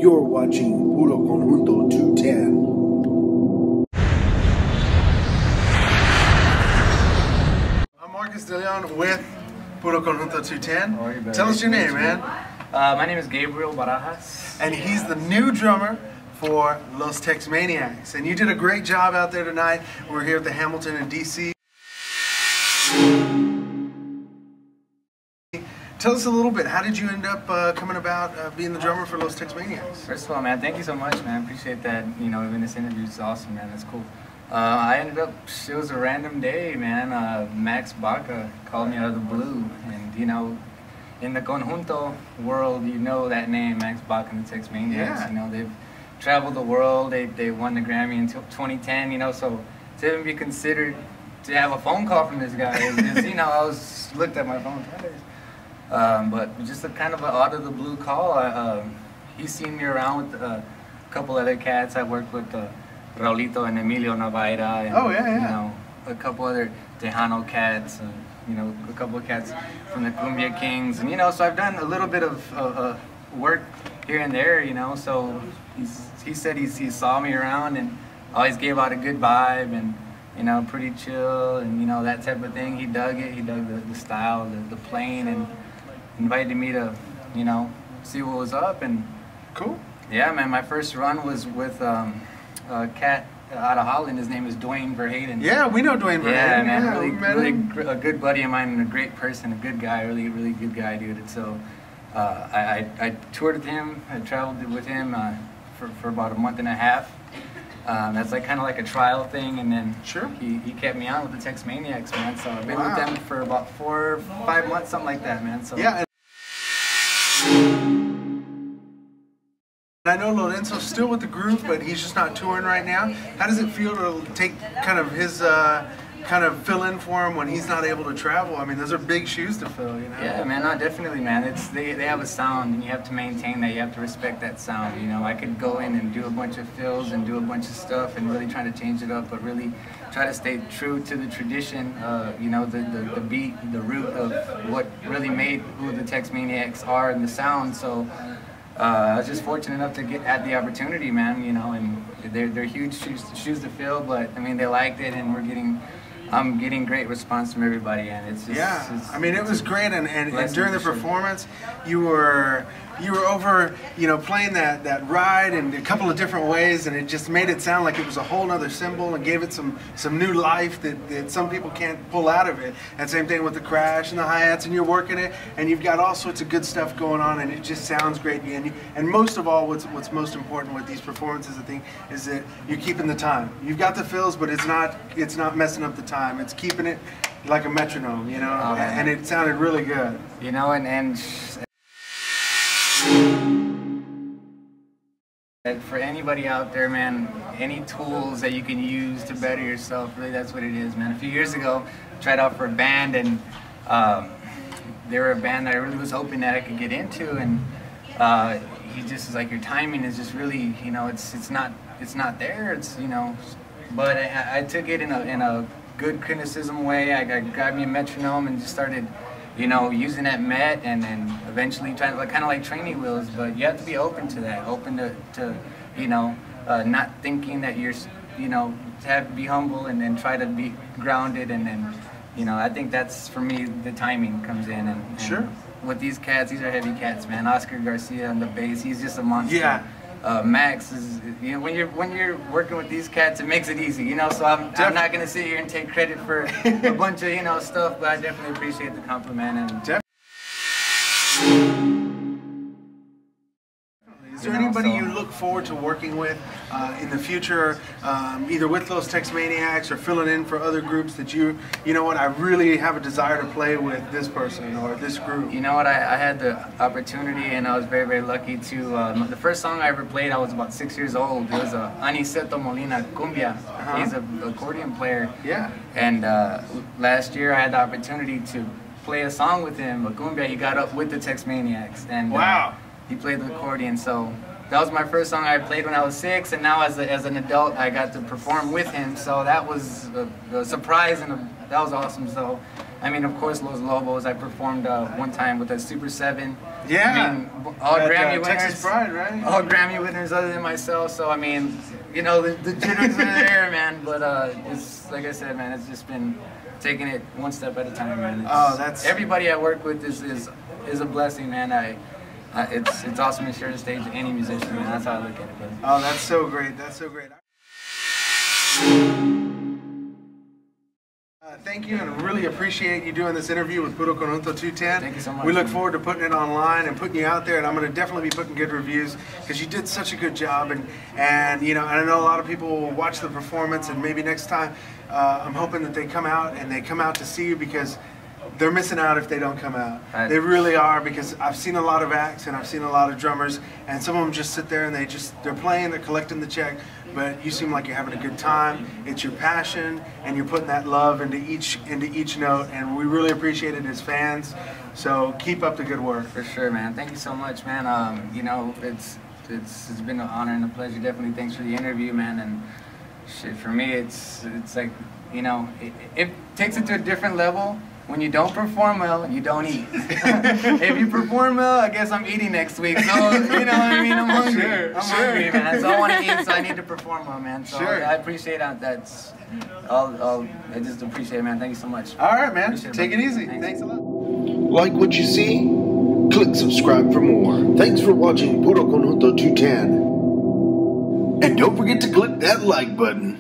You're watching Puroconjunto210. I'm Marcus De Leon with Puroconjunto210. Tell us your name, man. My name is Gabriel Barajas. And he's the new drummer for Los Texmaniacs. And you did a great job out there tonight. We're here at the Hamilton in DC. Tell us a little bit, how did you end up coming about being the drummer for Los Texmaniacs? First of all, man, thank you so much, man. Appreciate that. You know, even this interview is awesome, man. That's cool. I ended up, it was a random day, man. Max Baca called me out of the blue. And, you know, in the conjunto world, you know that name, Max Baca and the Texmaniacs. Yeah. You know, they've traveled the world. They won the Grammy in 2010, you know, so to even be considered to have a phone call from this guy is you know, I looked at my phone. But just a kind of an out of the blue call. He's seen me around with a couple other cats. I worked with Raulito and Emilio Navaira, and you know, a couple other Tejano cats, and you know, a couple of cats from the Cumbia Kings, and you know, so I've done a little bit of work here and there, you know. So he said he saw me around and always gave out a good vibe, and you know, pretty chill, and you know, that type of thing. He dug it. He dug the style, the playing, and invited me to, you know, see what was up. And cool. Yeah, man, my first run was with a cat out of Holland. His name is Dwayne Verheyden. Yeah, we know Dwayne Verheyden. Yeah, man, really a good buddy of mine and a great person, a good guy, really good guy, dude. And so I toured with him. I traveled with him for about a month and a half. That's like kind of like a trial thing, and then he kept me on with the Texmaniacs, man. So I've been with them for about 4 or 5 months, something like that, man. So yeah. I know Lorenzo's still with the group, but he's just not touring right now. How does it feel to take kind of his kind of fill in for him when he's not able to travel? I mean, those are big shoes to fill, you know? Yeah, man, no, definitely, man. They have a sound, and you have to maintain that. You have to respect that sound, you know? I could go in and do a bunch of fills and do a bunch of stuff and really try to change it up, but really try to stay true to the tradition, you know, the beat, the root of what really made who the Texmaniacs are and the sound. So I was just fortunate enough to had the opportunity, man, you know, and they're huge shoes to fill, but I mean, they liked it, and I'm getting great response from everybody, and it's just, I mean, it was great, and during the performance, you were over, you know, playing that ride in a couple of different ways, and it just made it sound like it was a whole nother symbol and gave it some new life that some people can't pull out of it. And same thing with the crash and the hi-hats, and you're working it, and you've got all sorts of good stuff going on, and it just sounds great. And most of all, what's most important with these performances, I think, is that you're keeping the time. You've got the fills, but it's not messing up the time. It's keeping it like a metronome, you know, and it sounded really good. You know, and for anybody out there, man, any tools that you can use to better yourself, really, that's what it is, man. A few years ago, I tried out for a band, and they were a band that I really was hoping that I could get into, and he just was like, your timing is just really, you know, it's not there, it's, you know. But I took it in a good criticism way. I grabbed me a metronome and just started, you know, using that met, and then eventually trying to kind of like training wheels. But you have to be open to that, open to you know, not thinking that you're, you know, to have to be humble and then try to be grounded, and then, you know, I think that's, for me, the timing comes in. And with these cats, these are heavy cats, man. Oscar Garcia on the bass, he's just a monster. Yeah. Max is, you know, when you're working with these cats, it makes it easy, you know. So I'm not gonna sit here and take credit for a bunch of, you know, stuff, but I definitely appreciate the compliment. And is there anybody you look forward to working with in the future, either with Los Texmaniacs or filling in for other groups that you know what, I really have a desire to play with this person or this group? You know what, I had the opportunity, and I was very lucky to, the first song I ever played, I was about 6 years old. It was Aniceto Molina Cumbia. He's an accordion player. Yeah. And last year I had the opportunity to play a song with him, a cumbia. He got up with the Texmaniacs, and wow. He played the accordion, so that was my first song I played when I was 6, and now as an adult I got to perform with him, so that was a surprise and that was awesome. So, I mean, of course, Los Lobos. I performed one time with a Super 7. Yeah. I mean, all Grammy winners. Texas Pride, right? All Grammy winners other than myself. So, I mean, you know, the jitters are there, man. But it's like I said, man, it's just been taking it one step at a time, man. That's everybody I work with is a blessing, man. It's awesome to share the stage with any musician, man. That's how I look at it, buddy. Oh, that's so great. That's so great. Thank you, and really appreciate you doing this interview with Puroconjunto210. Thank you so much. We look forward to putting it online and putting you out there, and I'm going to definitely be putting good reviews because you did such a good job, and you know, I know a lot of people will watch the performance, and maybe next time I'm hoping that they come out to see you because they're missing out if they don't come out. Right. They really are, because I've seen a lot of acts and I've seen a lot of drummers, and some of them just sit there and they're playing, they're collecting the check, but you seem like you're having a good time. It's your passion, and you're putting that love into each note, and we really appreciate it as fans. So keep up the good work. For sure, man. Thank you so much, man. You know, it's been an honor and a pleasure. Definitely thanks for the interview, man. And shit, for me, it's like, you know, it takes it to a different level. When you don't perform well, you don't eat. If you perform well, I guess I'm eating next week. So, you know what I mean? I'm hungry. Sure, I'm hungry, man. So I want to eat, so I need to perform well, man. So sure. I appreciate that. That's all. I just appreciate it, man. Thank you so much. All right, man. Appreciate Take it easy. Thanks. Thanks a lot. Like what you see? Click subscribe for more. Thanks for watching Puroconjunto210. And don't forget to click that like button.